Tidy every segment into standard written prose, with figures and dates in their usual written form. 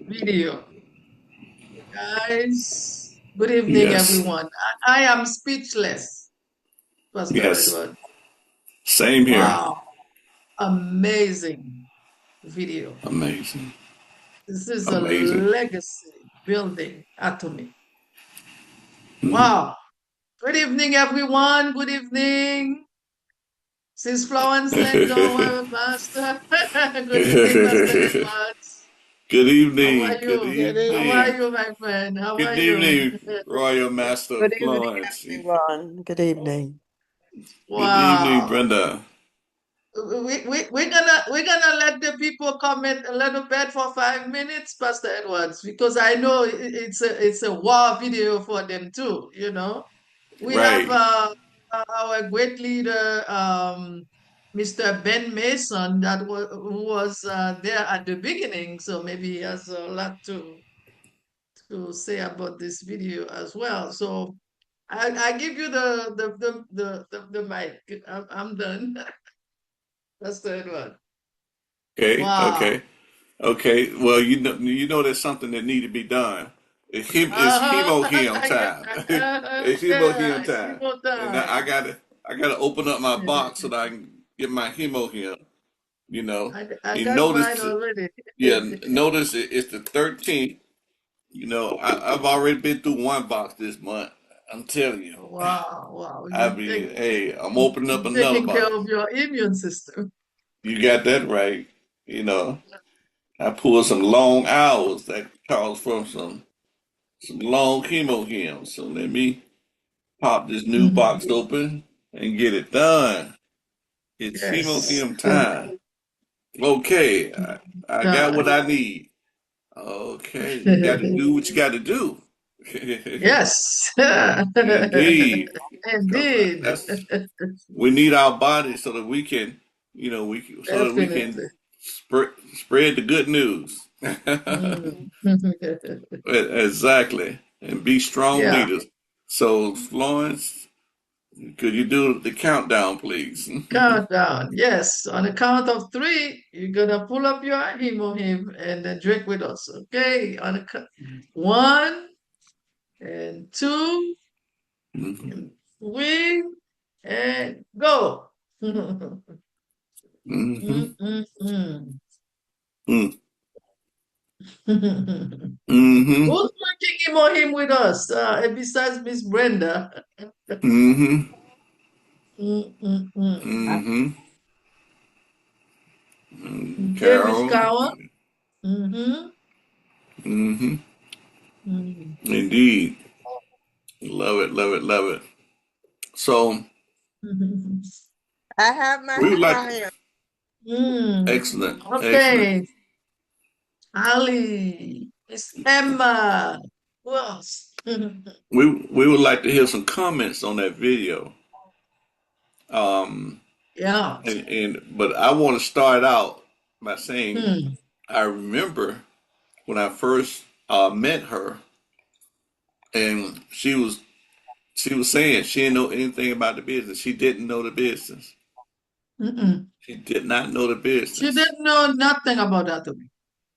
video. Guys, good evening, Yes. everyone. I am speechless, Pastor Yes. Edward. Same here. Wow, amazing video. Amazing. This is a Amazing. legacy building atomy. Mhm. Wow. Good evening, everyone. Good evening. Sis Florence and our Pastor. Good evening, Pastor Edwards. Good How evening. are Good you? How are evening. you, my friend? How are Good you? evening, Royal Master Good evening, Florence. everyone. Good evening. Good evening, Wow. Brenda. We're gonna let the people comment a little bit for 5 minutes, Pastor Edwards, because I know it's a wow video for them too. We have Right. our great leader, Mr. Ben Mason, who was there at the beginning, so maybe he has a lot to say about this video as well. So I give you the mic. I'm done, Pastor Edward. Okay. Wow. Okay. Okay. Well, you know, there's something that need to be done. It's Uh-huh. chemo him time. It's chemo him It's time, chemo and I time. gotta I gotta open up my box so that I can get my hemo him. You know, I and got mine notice, already. yeah, notice it's the 13th. I've already been through one box this month. I'm telling you. Wow, wow. I You mean, take hey, I'm opening up you another taking care box. of your immune system. You got that right. You know, I pulled some long hours that calls from some long chemo hymns. So let me pop this new box Mhm. open and get it done. It's chemo Yes. hymn time. Okay, I got what Time. I need. Okay, you got to do what you got to do. Yes. Indeed, because Indeed. that's we need our bodies so that we can, so that we can Definitely. spread the good news. Mm. Exactly, and be strong Yeah. leaders. So, Florence, could you do the countdown, please? Countdown. Yes. On the count of three, you're gonna pull up your him and then drink with us. Okay. On the one and two Mhm. and three and go. Mhm. Mm-mm-mm. Mm. Who's Mhm. drinking him or him with us? Besides Miss Brenda. Mhm. Mm-mm-mm. Mhm. Mm. Okay, Miss Carol. Kawa. Mm-hmm. Mhm. Mm-hmm. Indeed. Love it. Love it. Love it. So I have my we would like to. Himalayan. Mm. Excellent. Excellent. Okay. Ali. Miss Emma. Who else? We would like to hear some comments on that video. Um, Yeah. and but I want to start out by saying Hmm. I remember when I first met her, and she was saying she didn't know anything about the business. She didn't know the business. Mm-mm. She did not know the She business. didn't know nothing about that.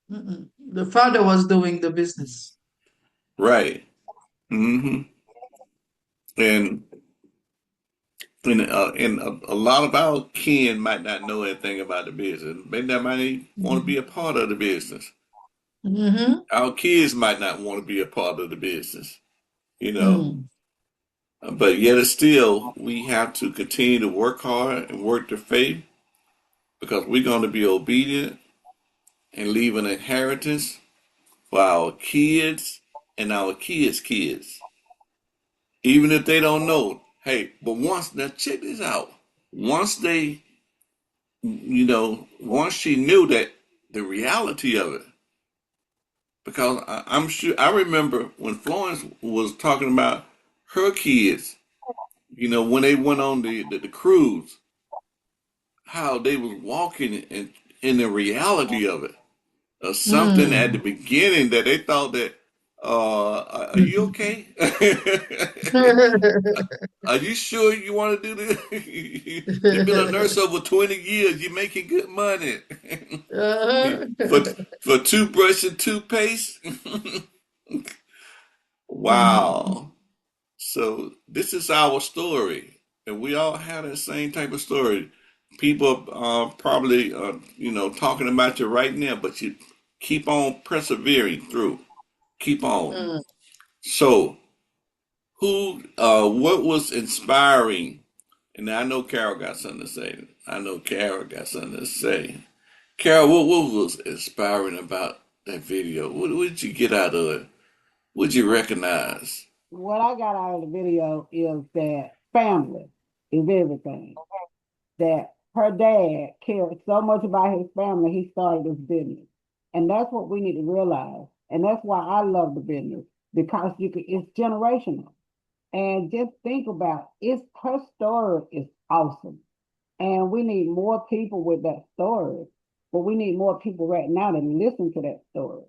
Mm-mm. The father was doing the business. Right. Hmm. And and a lot of our kin might not know anything about the business. Maybe they might want to be a part of the business. Mm-hmm. Our kids might not want to be a part of the business, you know. Mm. But yet, still, we have to continue to work hard and work the faith because we're going to be obedient and leave an inheritance for our kids and our kids' kids, even if they don't know. Hey, but now check this out. Once they, once she knew that the reality of it, because I'm sure I remember when Florence was talking about her kids, when they went on the cruise, how they was walking in the reality of it, something at the Mm. beginning that they thought that, Are you okay? Are you sure you want to do this? You've been a nurse over 20 years. You're making good money. Uh-huh. for for toothbrush and toothpaste? Wow. So this is our story, and we all have that same type of story. People are probably, talking about you right now, but you keep on persevering through. Keep on. Mm. So, what was inspiring? And I know Carol got something to say. I know Carol got something to say. Carol, what was inspiring about that video? What did you get out of it? What did you recognize? What I got out of the video is that family is everything. That her dad cared so much about his family, he started this business. And that's what we need to realize. And that's why I love the business because it's generational. And just think about her story is awesome. And we need more people with that story. But we need more people right now to listen to that story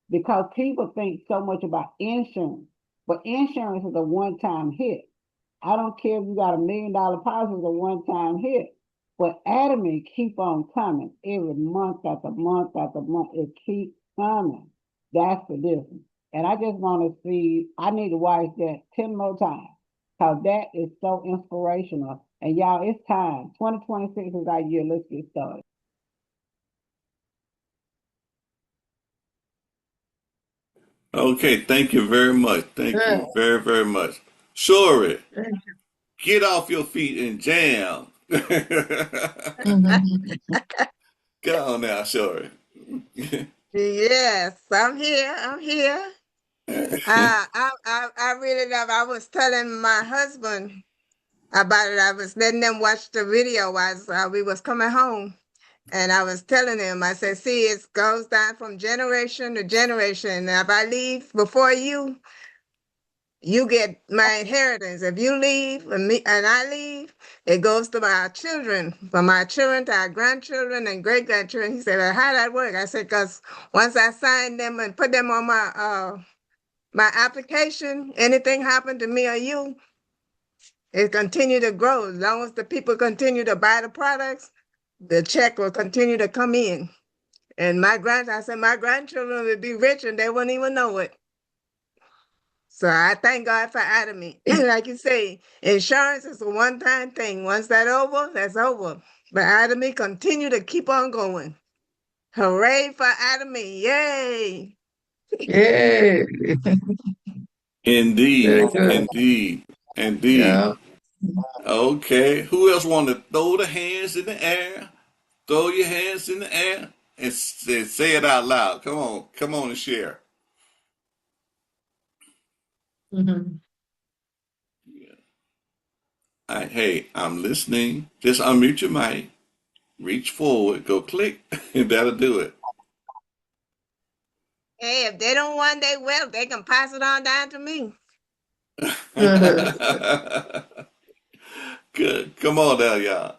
because people think so much about insurance, but insurance is a one-time hit. I don't care if you got $1 million policy, it's a one-time hit. But Atomy keep on coming every month after month after month. It keeps coming. That's the difference. And I just want to see, I need to watch that 10 more times because that is so inspirational. And y'all, it's time. 2026 is our year. Let's get started. Okay, thank you very much. Thank Yeah. you very, very much. Shorey, Thank get off your feet and jam. you. Go on now, Shorey. Yes, I'm here. I'm here. I really love. I was telling my husband about it. I was letting them watch the video as we was coming home, and I was telling him. I said, "See, it goes down from generation to generation. If I leave before you, you get my inheritance. If you leave and I leave, it goes to our children, from our children to our grandchildren and great grandchildren." He said, "Well, how that work?" I said, "Because once I sign them and put them on my application, anything happen to me or you, it continue to grow. As long as the people continue to buy the products, the check will continue to come in." And I said, my grandchildren will be rich and they won't even know it. So I thank God for Atomy. Like you say, insurance is a one-time thing. Once that's over, that's over. But Atomy continue to keep on going. Hooray for Atomy. Yay. Yay. Very Indeed, good. indeed, indeed. Yeah. Okay, who else want to throw the hands in the air? Throw your hands in the air and say it out loud. Come on and share. Mhm. Hey, I'm listening. Just unmute your mic, reach forward, go click, and that'll do it. Hey, if they don't want their wealth, they can pass it on down to me. Good. Come on now, y'all.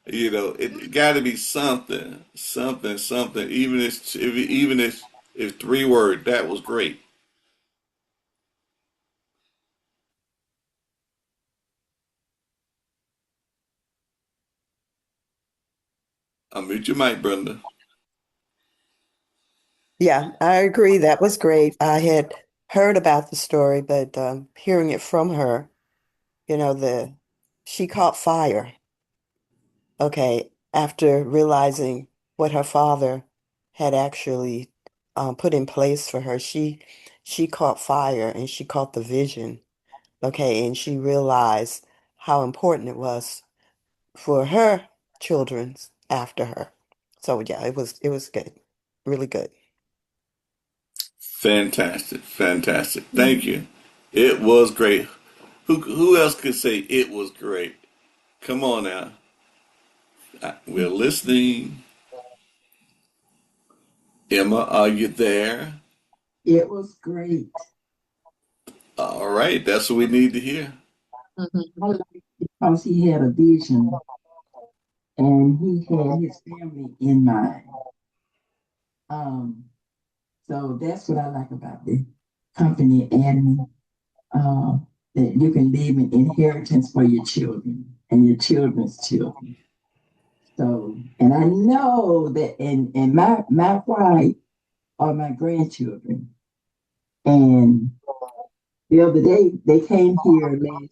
It got to be something, something, something. Even if 3 word, that was great. Unmute your mic, Brenda. Yeah, I agree. That was great. I had heard about the story, but hearing it from her, you know, the she caught fire. Okay, after realizing what her father had actually put in place for her, she caught fire and she caught the vision. Okay, and she realized how important it was for her children's after her. So yeah, it was good. Really good. Fantastic, fantastic. Thank you. It was great. Who else could say it was great? Come on now. We're listening. Emma, are you there? It was great. All right, that's what we need to hear. I like it because he had a vision and he had his family in mind. Um, so that's what I like about this. company, Annie, uh, that you can leave an inheritance for your children and your children's children. So, and I know that, and my wife are my grandchildren. And the other day they came here last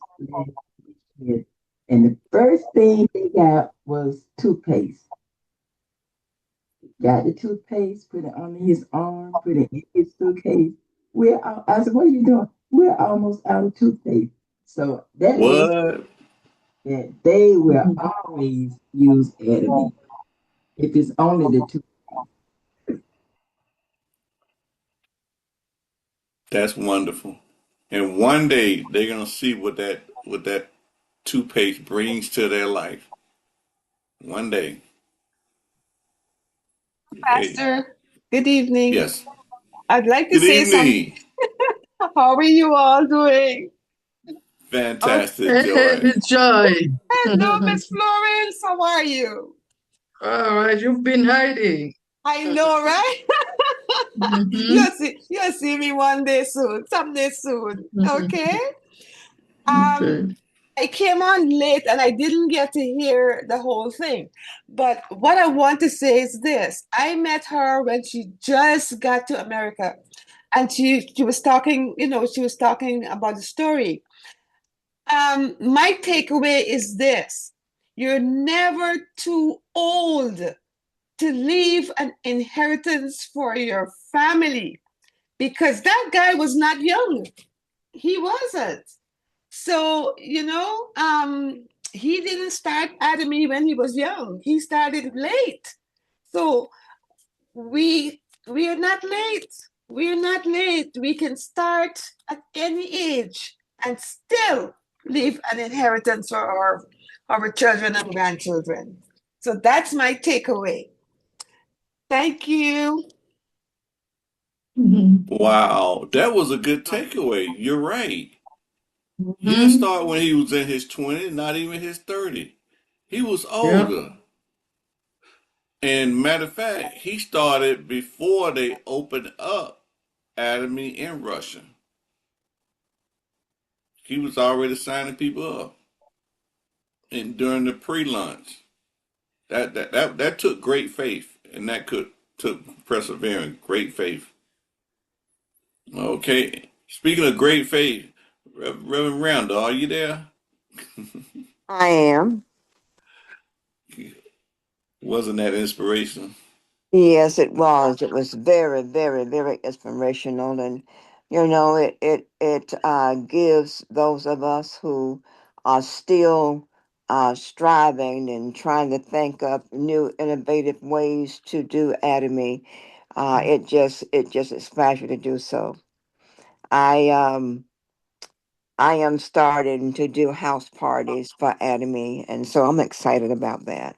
weekend, and the first thing they got was toothpaste. Got the toothpaste, put it under his arm, put it in his suitcase. I said, what are you doing? We're almost out of toothpaste. So that lets What? that they will Mhm. always use Atomy. If it's only the two. That's wonderful. And one day they're gonna see what that toothpaste brings to their life. One day. Hey, Pastor, good evening. yes. I'd like to Good say something. evening. How are you all doing? Fantastic, Okay, Joy. Joy. Hello, Miss Florence. How are you? All right, you've been hiding. I know, right? Mhm. You'll see me one day soon, someday soon. Okay? Um, Okay. I came on late and I didn't get to hear the whole thing. But what I want to say is this. I met her when she just got to America and she was talking, she was talking about the story. My takeaway is this: you're never too old to leave an inheritance for your family because that guy was not young. He wasn't. So, he didn't start Atomy when he was young. He started late. So we are not late. We're not late. We can start at any age and still leave an inheritance for our children and grandchildren. So that's my takeaway. Thank you. Mhm. Wow, that was a good takeaway. You're right. He didn't Mhm. start when he was in his 20s, not even his 30. He was Yeah. older. And matter of fact, he started before they opened up Atomy in Russia. He was already signing people up and during the pre-launch. That took great faith, and that could took persevering, great faith. Okay. Speaking of great faith, Reverend Randall, are you there? I am. Wasn't that inspiration? Yes, it was. It was very, very, very inspirational, and it gives those of us who are still striving and trying to think up new innovative ways to do Atomy. It just inspires you to do so. I um I am starting to do house parties for Atomy, and so I'm excited about that.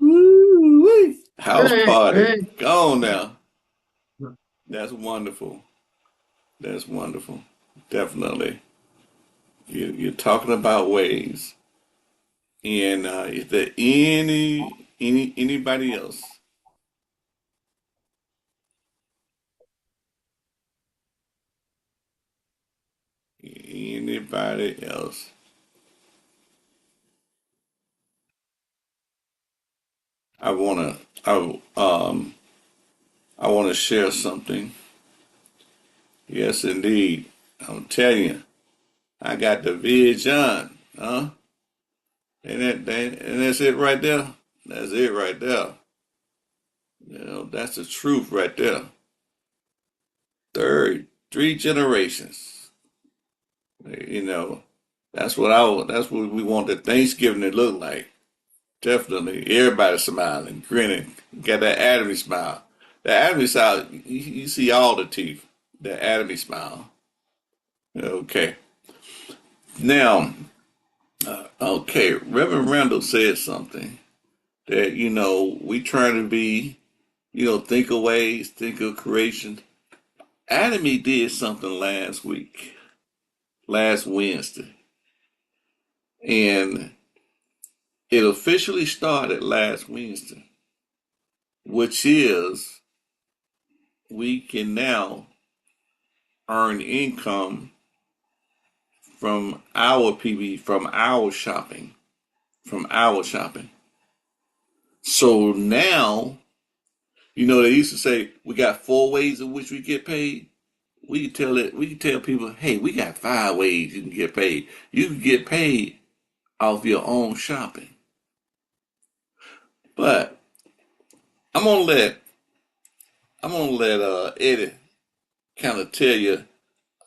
Woo-wee. House Great, party. great. Go on now. That's wonderful. That's wonderful. Definitely. You're talking about ways. And is there anybody else? Anybody else? I wanna I wanna share something. Yes, indeed. I'm telling you, I got the vision, huh? And that's it right there. That's it right there. That's the truth right there. Three generations. You know, that's what we want the Thanksgiving to look like. Definitely. Everybody smiling, grinning. Got that Atomy smile. The Atomy smile, you see all the teeth. The Atomy smile. Okay. Now, okay, Reverend Randall said something that, we try to be, think of ways, think of creation. Atomy did something last week, last Wednesday, and it officially started last Wednesday, which is we can now earn income from our PV, from our shopping, from our shopping. So now, they used to say we got 4 ways in which we get paid. We can tell people, hey, we got 5 ways you can get paid. You can get paid off your own shopping. But I'm gonna let Eddie kind of tell you,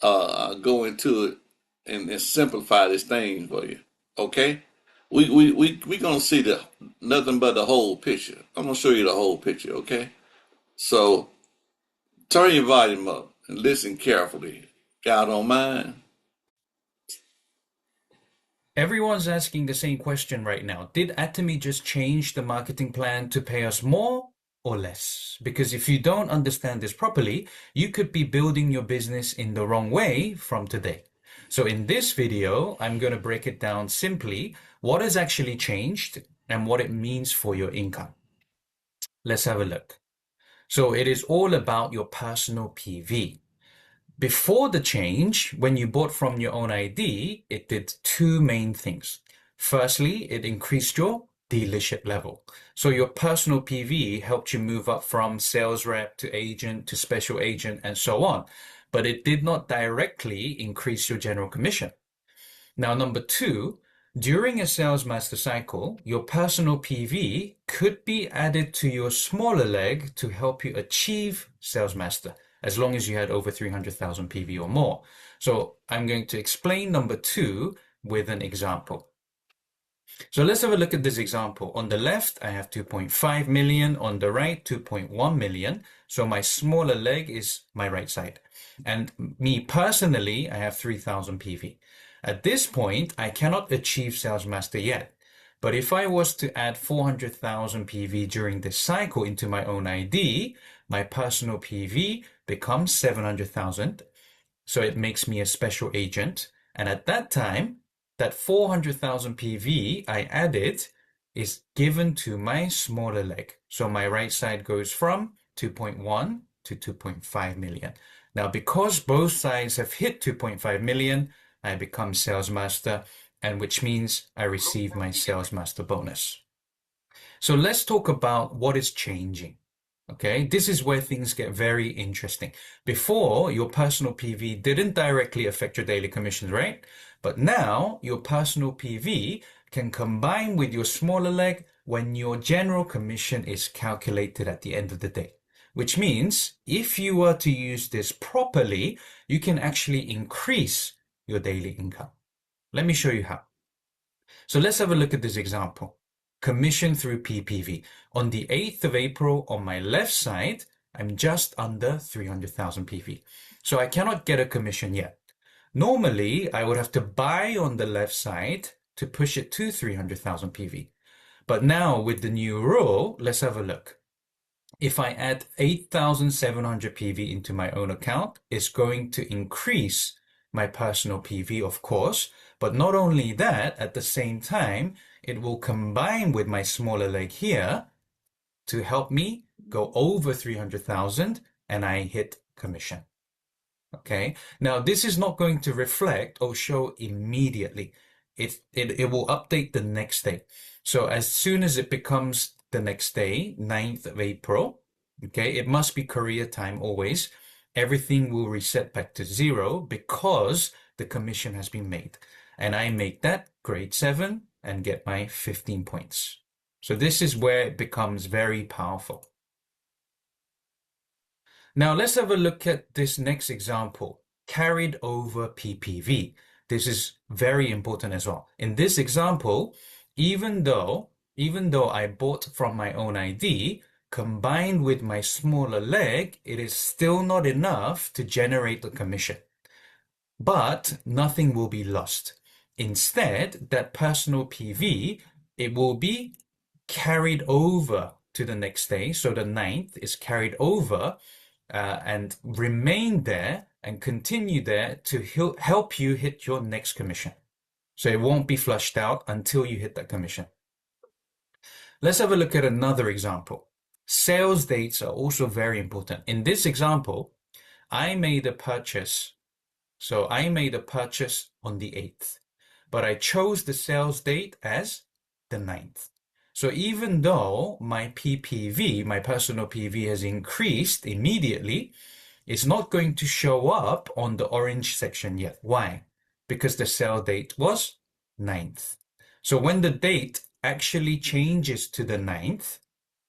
go into it and simplify this thing for you. Okay? We gonna see the nothing but the whole picture. I'm gonna show you the whole picture, okay? So turn your volume up and listen carefully. Y'all don't mind? Everyone's asking the same question right now. Did Atomy just change the marketing plan to pay us more or less? Because if you don't understand this properly, you could be building your business in the wrong way from today. So in this video, I'm going to break it down simply, what has actually changed and what it means for your income. Let's have a look. So it is all about your personal PV. Before the change, when you bought from your own ID, it did two main things. Firstly, it increased your dealership level. So your personal PV helped you move up from sales rep to agent to special agent and so on. But it did not directly increase your general commission. Now, number two, during a sales master cycle, your personal PV could be added to your smaller leg to help you achieve sales master, as long as you had over 300,000 PV or more. So I'm going to explain number two with an example. So let's have a look at this example. On the left, I have 2.5 million. On the right, 2.1 million. So my smaller leg is my right side. And me personally, I have 3,000 PV. At this point, I cannot achieve Sales Master yet. But if I was to add 400,000 PV during this cycle into my own ID, my personal PV becomes 700,000. So it makes me a special agent. And at that time, that 400,000 PV I added is given to my smaller leg. So my right side goes from 2.1 to 2.5 million. Now, because both sides have hit 2.5 million, I become sales master, and which means I receive my sales master bonus. So let's talk about what is changing. Okay, this is where things get very interesting. Before, your personal PV didn't directly affect your daily commissions, right? But now your personal PV can combine with your smaller leg when your general commission is calculated at the end of the day. Which means if you were to use this properly, you can actually increase your daily income. Let me show you how. So let's have a look at this example. Commission through PPV. On the 8th of April, on my left side, I'm just under 300,000 PV. So I cannot get a commission yet. Normally, I would have to buy on the left side to push it to 300,000 PV. But now with the new rule, let's have a look. If I add 8,700 PV into my own account, it's going to increase my personal PV, of course. But not only that, at the same time, it will combine with my smaller leg here to help me go over 300,000 and I hit commission. Okay, now this is not going to reflect or show immediately. It will update the next day. So as soon as it becomes the next day, 9th of April, okay, it must be Korea time always. Everything will reset back to 0 because the commission has been made. And I make that grade 7 and get my 15 points. So this is where it becomes very powerful. Now let's have a look at this next example, carried over PPV. This is very important as well. In this example, even though I bought from my own ID, combined with my smaller leg, it is still not enough to generate the commission. But nothing will be lost. Instead, that personal PV, it will be carried over to the next day. So the 9th is carried over and remain there and continue there to help you hit your next commission. So it won't be flushed out until you hit that commission. Let's have a look at another example. Sales dates are also very important. In this example, I made a purchase. So I made a purchase on the 8th, but I chose the sales date as the 9th. So even though my PPV, my personal PV, has increased immediately, it's not going to show up on the orange section yet. Why? Because the sale date was 9th. So when the date actually changes to the 9th,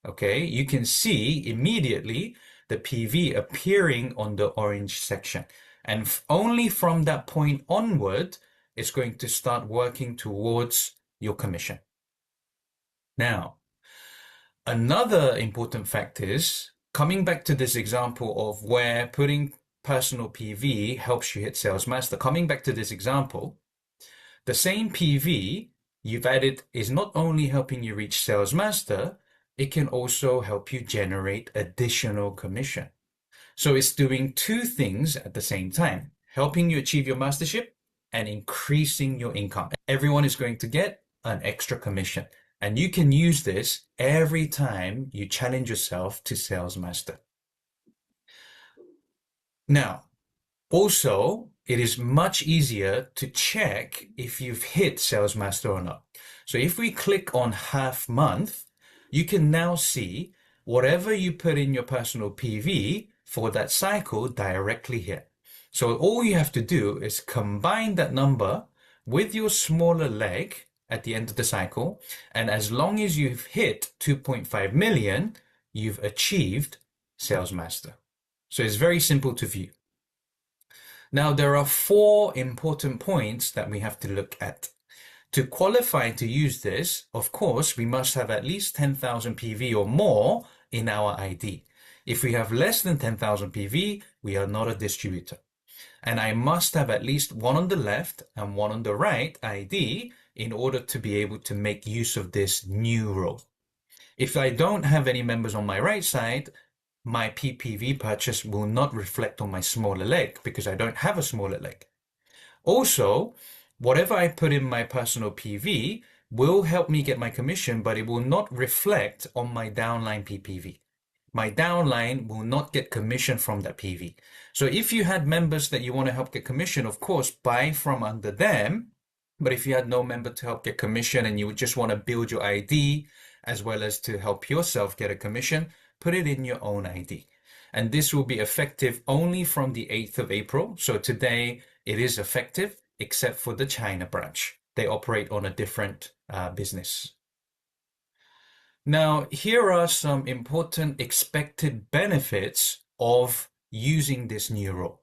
okay, you can see immediately the PV appearing on the orange section. And only from that point onward, it's going to start working towards your commission. Now, another important fact is, coming back to this example of where putting personal PV helps you hit sales master, coming back to this example, the same PV you've added is not only helping you reach sales master, it can also help you generate additional commission. So it's doing two things at the same time, helping you achieve your mastership and increasing your income. Everyone is going to get an extra commission. And you can use this every time you challenge yourself to sales master. Now, also, it is much easier to check if you've hit Sales Master or not. So if we click on half month, you can now see whatever you put in your personal PV for that cycle directly here. So all you have to do is combine that number with your smaller leg at the end of the cycle. And as long as you've hit 2.5 million, you've achieved Sales Master. So it's very simple to view. Now, there are 4 important points that we have to look at. To qualify to use this, of course, we must have at least 10,000 PV or more in our ID. If we have less than 10,000 PV, we are not a distributor. And I must have at least one on the left and one on the right ID in order to be able to make use of this new role. If I don't have any members on my right side, my PPV purchase will not reflect on my smaller leg because I don't have a smaller leg. Also, whatever I put in my personal PV will help me get my commission, but it will not reflect on my downline PPV. My downline will not get commission from that PV. So if you had members that you want to help get commission, of course, buy from under them. But if you had no member to help get commission and you just want to build your ID as well as to help yourself get a commission, put it in your own ID. And this will be effective only from the 8th of April. So today it is effective, except for the China branch. They operate on a different business. Now, here are some important expected benefits of using this new rule.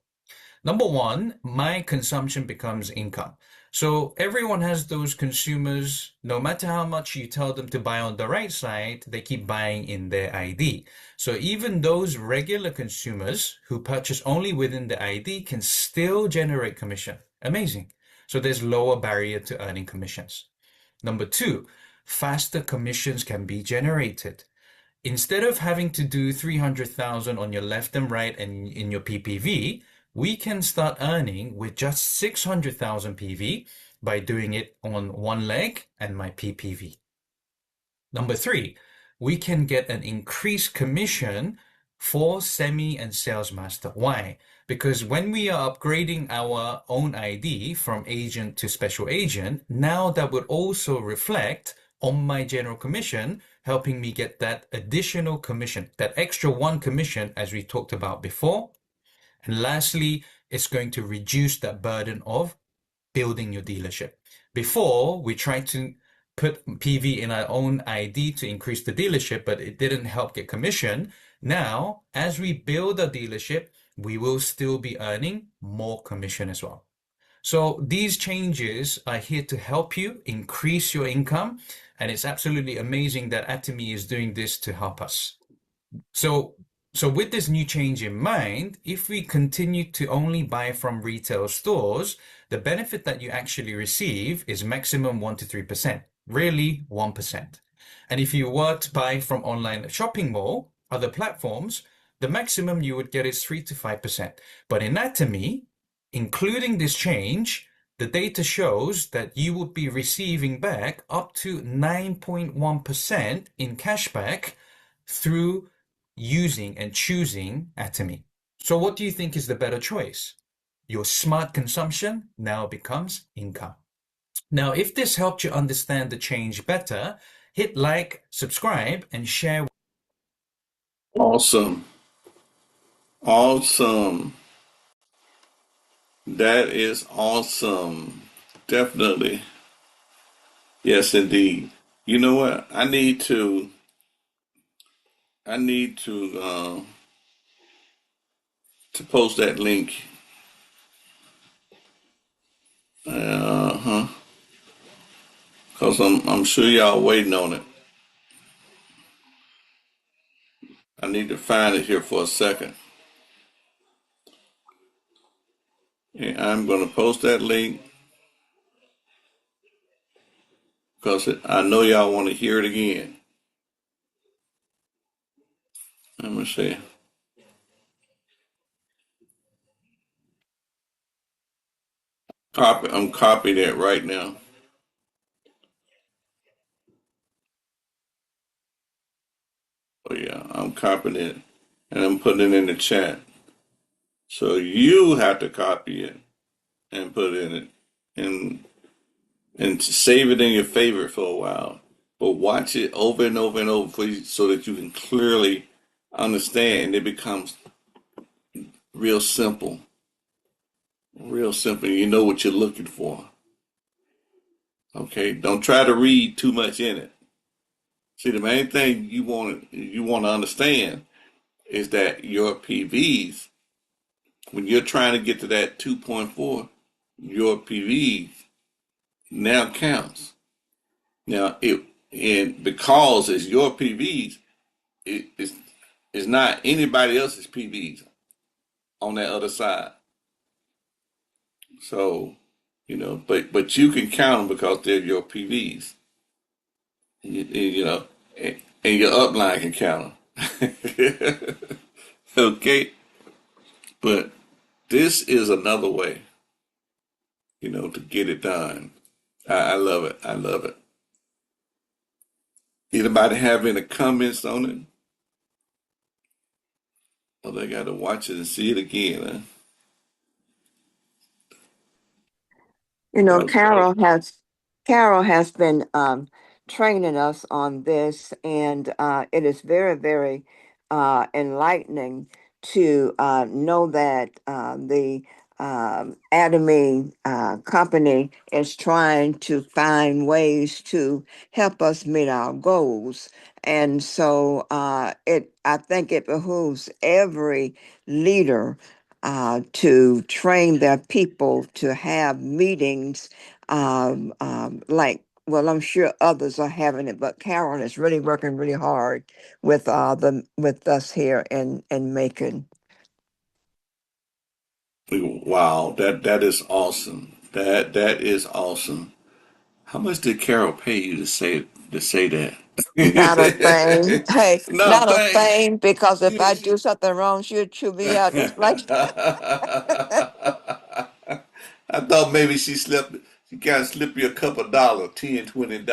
Number 1, my consumption becomes income. So everyone has those consumers, no matter how much you tell them to buy on the right side, they keep buying in their ID. So even those regular consumers who purchase only within the ID can still generate commission. Amazing. So there's lower barrier to earning commissions. Number 2, faster commissions can be generated. Instead of having to do 300,000 on your left and right and in your PPV, we can start earning with just 600,000 PV by doing it on one leg and my PPV. Number 3, we can get an increased commission for semi and sales master. Why? Because when we are upgrading our own ID from agent to special agent, now that would also reflect on my general commission, helping me get that additional commission, that extra 1 commission as we talked about before. And lastly, it's going to reduce that burden of building your dealership. Before, we tried to put PV in our own ID to increase the dealership, but it didn't help get commission. Now, as we build a dealership, we will still be earning more commission as well. So these changes are here to help you increase your income. And it's absolutely amazing that Atomy is doing this to help us. So with this new change in mind, if we continue to only buy from retail stores, the benefit that you actually receive is maximum 1 to 3%, really 1%. And if you were to buy from online shopping mall, other platforms, the maximum you would get is 3 to 5%. But in Atomy, including this change, the data shows that you would be receiving back up to 9.1% in cashback through using and choosing Atomy. So what do you think is the better choice? Your smart consumption now becomes income. Now, if this helped you understand the change better, hit like, subscribe, and share. Awesome. Awesome. That is awesome. Definitely. Yes, indeed. You know what? I need to post that link. Huh. Cause I'm sure y'all waiting on it. I need to find it here for a second. And I'm gonna post that link because I know y'all want to hear it again. Let me see. I'm copying it right now. Oh yeah, I'm copying it and I'm putting it in the chat. So you have to copy it and put it in it and save it in your favorite for a while. But watch it over and over and over so that you can clearly understand. And it becomes real simple. Real simple. You know what you're looking for. Okay. Don't try to read too much in it. See, the main thing you want to understand is that your PVs, when you're trying to get to that 2.4, your PVs now counts. Now it and because it's your PVs, it's not anybody else's PVs on that other side. So, but you can count them because they're your PVs. And your upline can count them. Okay, but this is another way, to get it done. I love it. I love it. Anybody have any comments on it? Oh, they got to watch it and see it again. You know, Huh? Carol has been training us on this, and it is very, very enlightening to know that the Atomy company is trying to find ways to help us meet our goals. And so I think it behooves every leader to train their people to have meetings like, well, I'm sure others are having it, but Carol is really working really hard with us here in Macon. Wow, that is awesome. That is awesome. How much did Carol pay you to say that? Not a thing. Hey, not a Nothing. thing, because if I do something wrong, she'll chew me out just like I thought maybe she kind of slipped you a couple dollars, $10, $20,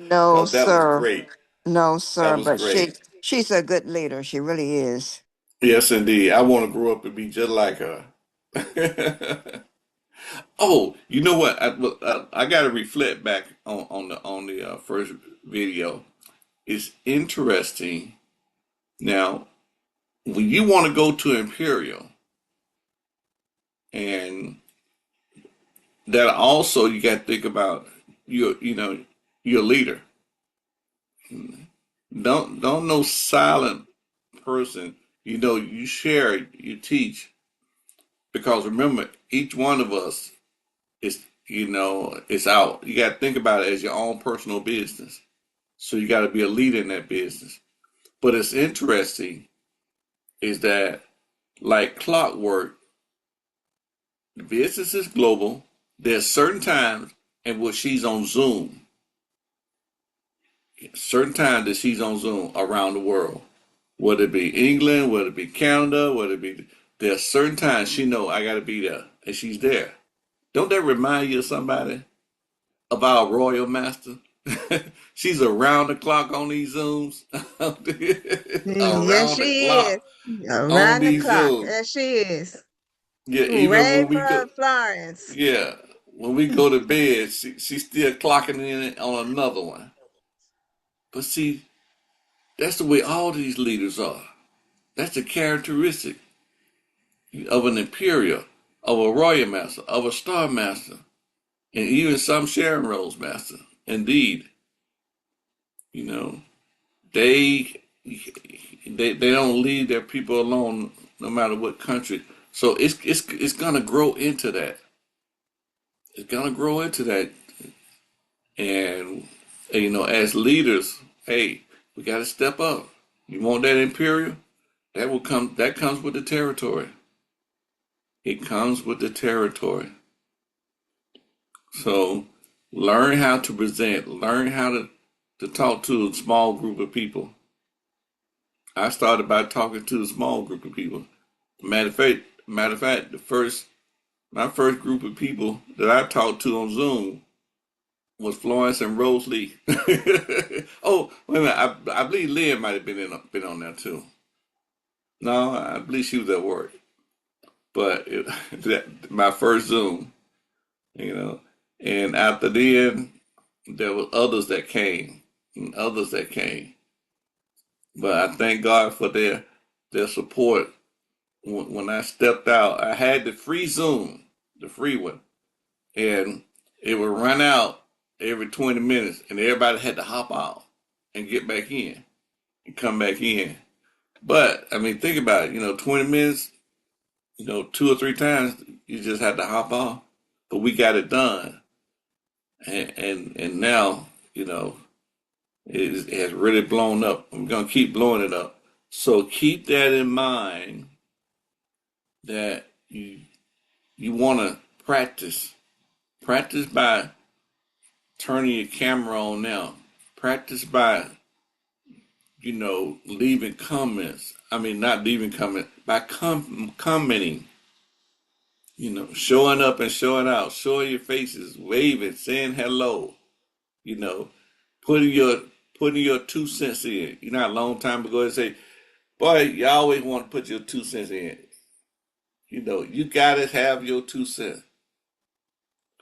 no, because that was sir. great. No, That sir. was But great. she's a good leader. She really is. Yes, indeed. I want to grow up and be just like her. Oh, you know what? I got to reflect back on the first video. It's interesting. Now, when you want to go to Imperial, and that also you got to think about your leader. Don't no silent person. You share, you teach, because remember, each one of us is out. You got to think about it as your own personal business. So you got to be a leader in that business. But it's interesting is that, like clockwork, the business is global. There's certain times in which she's on Zoom, certain times that she's on Zoom around the world, whether it be England, whether it be Canada, whether it be, there's certain times she know I got to be there, and she's there. Don't that remind you of somebody, of our royal master? She's around the clock on these Zooms. Yes, Around she the is. clock on Around the these clock. Zooms. Yes, she is. Yeah, even Ray when we go, for Florence. yeah, when we go to bed, she's still clocking in on another one. But see, that's the way all these leaders are. That's the characteristic of an imperial, of a royal master, of a star master, and even some Sharon Rose master. Indeed, you know, they they don't leave their people alone no matter what country. So it's gonna grow into that. It's gonna grow into that, and as leaders, hey, we got to step up. You want that imperial? That will come. That comes with the territory. It comes with the territory. So learn how to present. Learn how to talk to a small group of people. I started by talking to a small group of people. Matter of fact, my first group of people that I talked to on Zoom was Florence and Rose Lee. Oh, wait a minute. I believe Lynn might have been on there too. No, I believe she was at work. But my first Zoom, you know, and after then there were others that came, and others that came. But I thank God for their support. When I stepped out, I had the free Zoom, the free one, and it would run out every 20 minutes, and everybody had to hop out and get back in and come back in. But I mean, think about it. 20 minutes. 2 or 3 times you just had to hop off, but we got it done, and now it has really blown up. I'm gonna keep blowing it up. So keep that in mind that you want to practice by turning your camera on now. Practice by leaving comments. I mean, not leaving comments, by commenting. Showing up and showing out, showing your faces, waving, saying hello. You know, putting your putting your 2 cents in. A long time ago they say, boy, you always want to put your 2 cents in. You gotta have your 2 cents.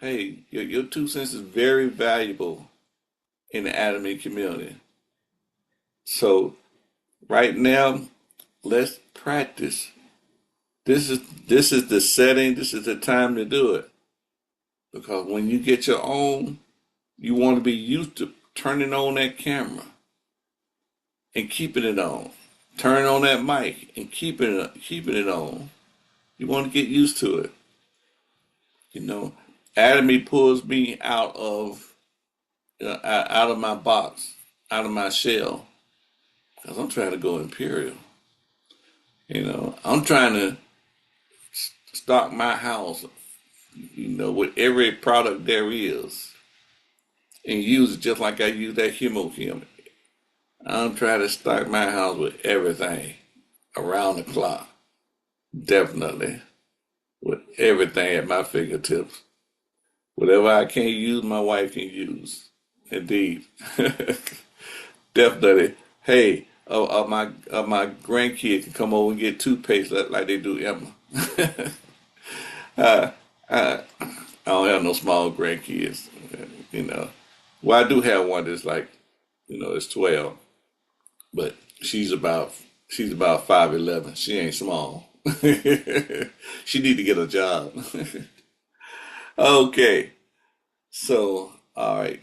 Hey, your 2 cents is very valuable in the anime community. So right now, let's practice. This is the setting. This is the time to do it. Because when you get your own, you want to be used to turning on that camera and keeping it on. Turning on that mic and keeping it on. You want to get used to it. You know, Atomy pulls me out of my box, out of my shell, because I'm trying to go imperial. I'm trying to stock my house, with every product there is, and use it just like I use that Hemochem. I'm trying to stock my house with everything around the clock. Definitely. With everything at my fingertips. Whatever I can't use, my wife can use. Indeed. Definitely. Hey, my grandkids can come over and get toothpaste like they do Emma. uh, I don't have no small grandkids. You know. Well, I do have one that's like, it's 12, but she's about 5'11". She ain't small. She need to get a job. Okay, so all right.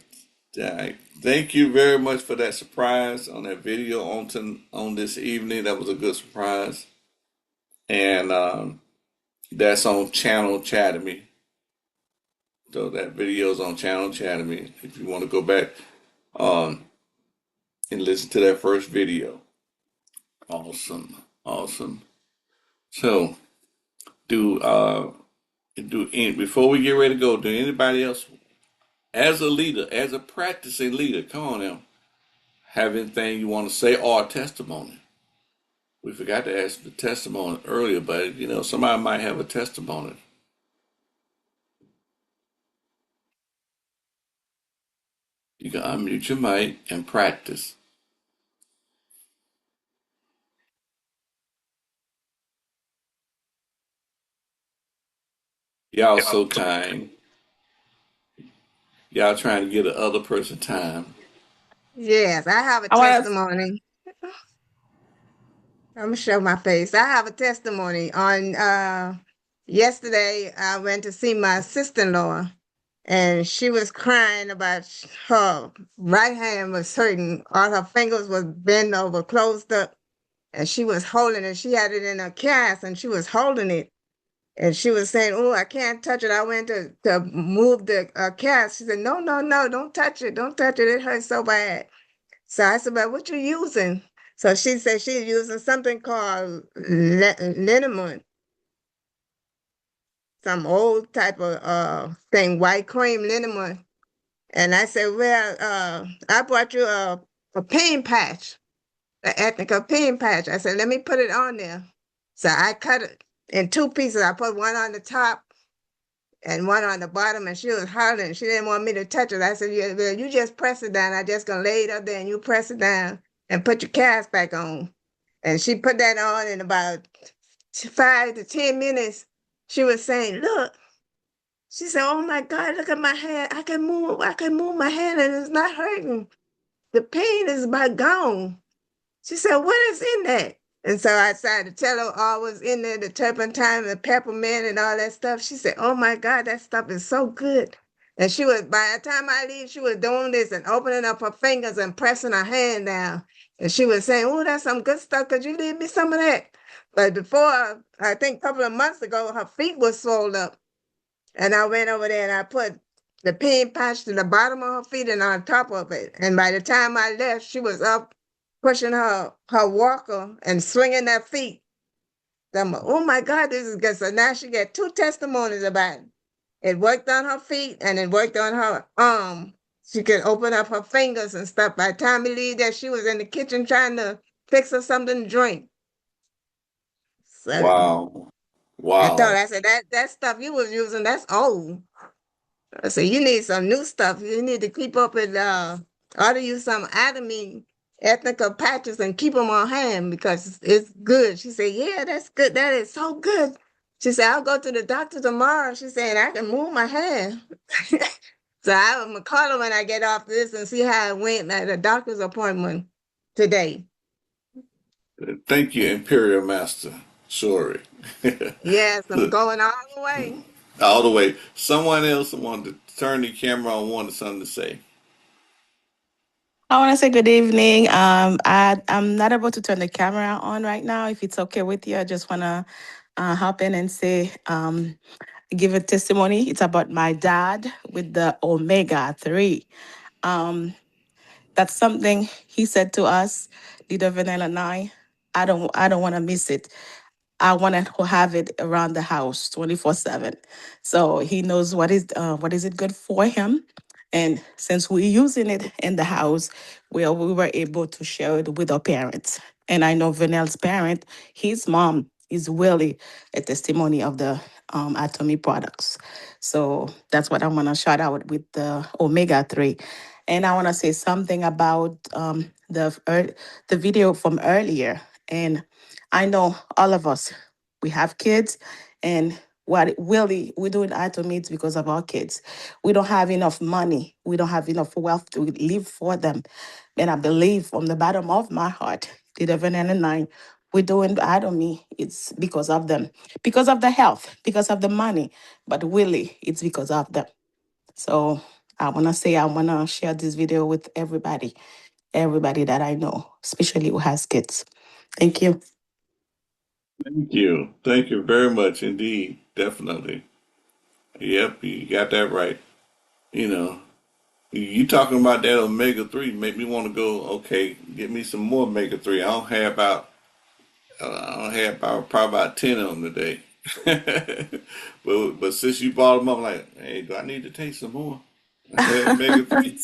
All right. Thank you very much for that surprise on that video on this evening. That was a good surprise, and that's on Channel Chathamy. So that video is on Channel Chathamy. If you want to go back um, and listen to that first video. Awesome, awesome. So before we get ready to go, do anybody else, as a leader, as a practicing leader, come on now, have anything you want to say or a testimony? We forgot to ask the testimony earlier, but somebody might have a testimony. You can unmute your mic and practice. Y'all so kind. Y'all trying to get the other person time. Yes, I have a I want to. testimony. I'm gonna show my face. I have a testimony on yesterday I went to see my sister-in-law and she was crying about her right hand was hurting. All her fingers was bent over, closed up, and she was holding it. She had it in a cast and she was holding it. And she was saying, "Oh, I can't touch it." I went to move the cast. She said, "No, no, no, don't touch it. Don't touch it. It hurts so bad." So I said, "But what you using?" So she said she's using something called liniment, some old type of thing, white cream liniment. And I said, "Well, I bought you a pain patch, an ethnic pain patch." I said, "Let me put it on there." So I cut it in two pieces. I put one on the top and one on the bottom, and she was hollering. She didn't want me to touch it. I said, "Yeah, well, you just press it down. I just gonna lay it up there and you press it down and put your cast back on." And she put that on in about 5 to 10 minutes. She was saying, "Look," she said, "Oh my God, look at my hand. I can move my hand and it's not hurting. The pain is about gone." She said, "What is in that?" And so I started to tell her all was in there, the turpentine, the peppermint, and all that stuff. She said, "Oh my God, that stuff is so good." And she was, by the time I leave, she was doing this and opening up her fingers and pressing her hand down. And she was saying, "Oh, that's some good stuff. Could you leave me some of that?" But before, I think a couple of months ago, her feet were swollen up. And I went over there and I put the pin patch to the bottom of her feet and on top of it. And by the time I left, she was up pushing her walker and swinging her feet. I'm like, "Oh my God, this is good." So now she got two testimonies about it. It worked on her feet and it worked on her arm. She could open up her fingers and stuff. By the time we leave there, she was in the kitchen trying to fix her something to drink. So Wow. I told her, Wow. I said, that stuff you was using, that's old. I said, "You need some new stuff. You need to keep up with order you some Atomy ethnical patches and keep them on hand because it's good." She said, "Yeah, that's good. That is so good." She said, "I'll go to the doctor tomorrow." She said, "I can move my hand." So I'm gonna call her when I get off this and see how it went at the doctor's appointment today. Thank you, Imperial Master. Sorry. Yes, I'm going all the way. All the way. Someone else wanted to turn the camera on, wanted something to say. I want to say good evening. I'm not able to turn the camera on right now. If it's okay with you, I just want to hop in and say, give a testimony. It's about my dad with the omega 3. Um, that's something he said to us, Leader Vanilla and I don't want to miss it. I want to have it around the house 24/7. So he knows what is it good for him. And since we're using it in the house, we were able to share it with our parents. And I know Vanel's parent, his mom is really a testimony of the Atomy products. So that's what I want to shout out with the omega 3. And I want to say something about the video from earlier. And I know all of us, we have kids, and what really we're doing Atomy because of our kids. We don't have enough money. We don't have enough wealth to live for them. And I believe from the bottom of my heart, the 1199, we're doing Atomy. It's because of them, because of the health, because of the money. But really, it's because of them. So I want to share this video with everybody that I know, especially who has kids. Thank you. Thank you. Thank you very much indeed. Definitely. Yep, you got that right. You know, you talking about that omega 3 make me want to go, okay, get me some more omega 3. I don't have about probably about 10 of them today. But since you brought them up, I'm like, hey, do I need to take some more? Omega 3.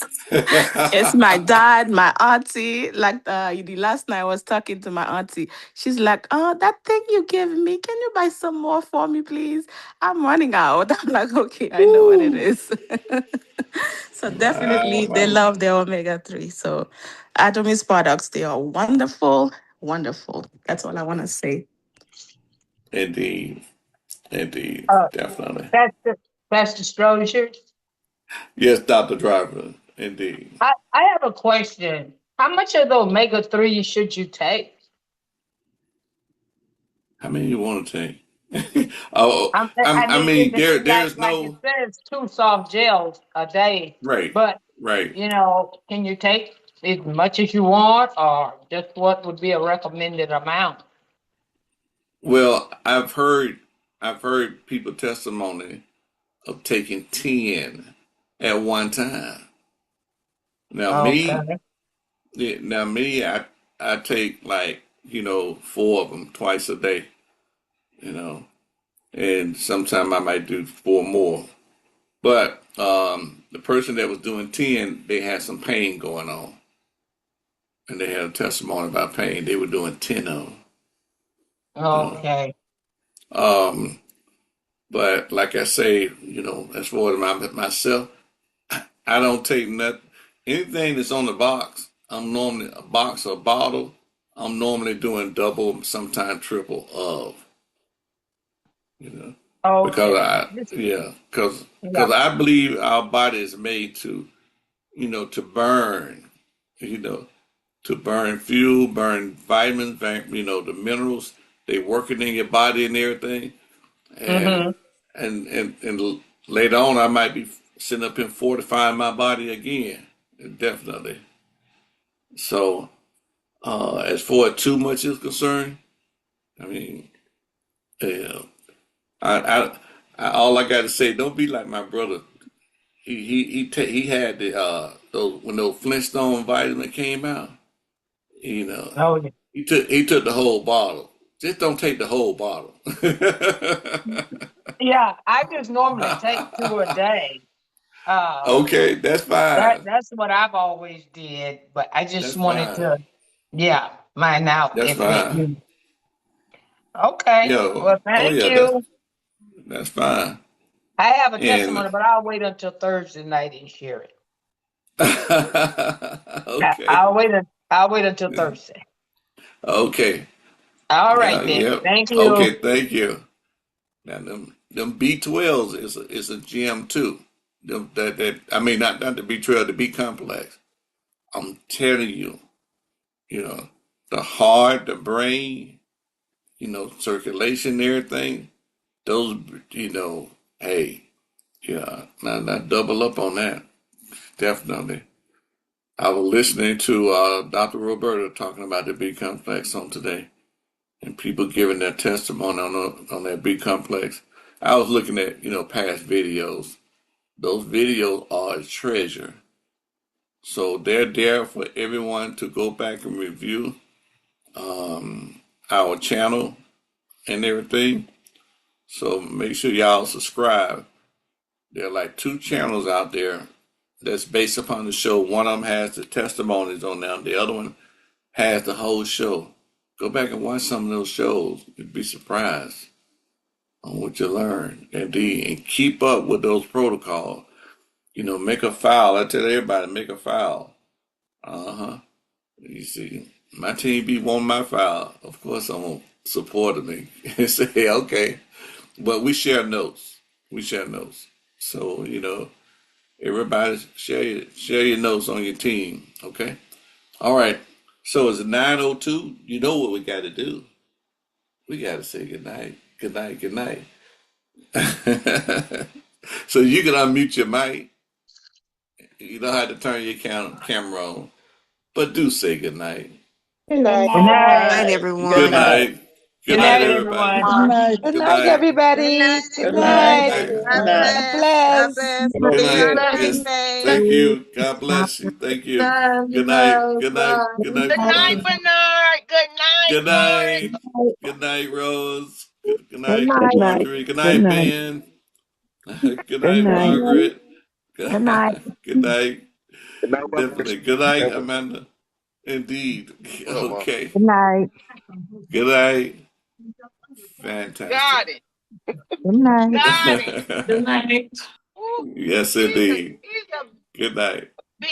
It's my dad, my auntie. Like the last night I was talking to my auntie. She's like, "Oh, that thing you gave me, can you buy some more for me, please? I'm running out." I'm like, "Okay, I know what it Woo. is." So Wow, definitely they wow. love their omega-3. So Atomies products, they are wonderful, wonderful. That's all I want to say. Indeed. Indeed. Uh, Definitely. Pastor, Pastor Strozier, Yes, Dr. Driver. Indeed. I have a question. How much of the omega-3 should you take? How many you want to take? Oh, I I mean, mean, there's like it no says, 2 soft gels a day, right, but right. can you take as much as you want, or just what would be a recommended amount? Well, I've heard people testimony of taking 10 at one time. Now me, Okay. now me, I take like, four of them twice a day, you know, and sometimes I might do four more. But the person that was doing 10, they had some pain going on, and they had a testimony about pain. They were doing 10 of them, you know. Okay. Um, but like I say, as far as myself, I don't take nothing. Anything that's on the box, I'm normally a box or a bottle. I'm normally doing double, sometimes triple of, you know, because Okay. I, yeah, Yeah. because I believe our body is made to, to burn, you know, to burn fuel, burn vitamins, the minerals. They working in your body and everything, and Mm-hmm. and later on, I might be sitting up and fortifying my body again, definitely. So, as far as too much is concerned, I mean, yeah, I, I, all I got to say, don't be like my brother. He had those when those Flintstone vitamin came out. You know, Oh, yeah. he took the whole bottle. Just don't take the whole bottle. Yeah, I just normally take 2 a day. Uh, Okay, that's fine. that's what I've always did, but I just That's wanted fine. to, yeah, find out That's if it. fine. Okay. Yo, Well, oh thank yeah, you. that's fine. I have a And testimony, but I'll wait until Thursday night and share it. okay, I'll wait until Thursday. okay, All yeah, right then. yep. Thank you. Okay, thank you. Now them B12s is a gem too. Them, that I mean not the B12, the B complex. I'm telling you, you know, the heart, the brain, circulation, and everything. Those, hey, yeah, not double up on that. Definitely. I was listening to Dr. Roberta talking about the B complex on today, and people giving their testimony on that B complex. I was looking at past videos. Those videos are a treasure. So they're there for everyone to go back and review our channel and everything. So make sure y'all subscribe. There are like two channels out there that's based upon the show. One of them has the testimonies on them. The other one has the whole show. Go back and watch some of those shows. You'd be surprised on what you learn. And keep up with those protocols. Make a file. I tell everybody, make a file. Uh-huh. You see, my team be wanting my file. Of course, I'm going to support me and say, okay. But we share notes. We share notes. So, everybody share your notes on your team. Okay. All right. So it's 9:02. You know what we got to do. We got to say good night. Good night. Good night. So you can unmute your mic. You don't have to turn your camera on, but do say good night. Good Good night. Good Good night. Night, night. night. Good Good everyone. night. night. Good Good Good night, night, night, everybody. everyone. everyone. Good Good night, night. Good everybody. night, Good Good night. everybody. night. Okay. God Bye. God bless. God bless. bless. Good See you night. on Yes. Thursday. Thank you. God bless you. Thank you. Good night. Good night. Good night. Good night, Bye. Bernard. Good night, Good Doris. night. Good night, Rose. Good Good night, night. Marjorie. Good Good night, night. Ben. Good Good night, night. Margaret. Good night. Good night. And now, Definitely. Good night, Amanda. Indeed. Okay. Good night. Good night. Fantastic. Got it. Good night. Got it. Good night. Ooh, Yes, indeed. he's a Good night. big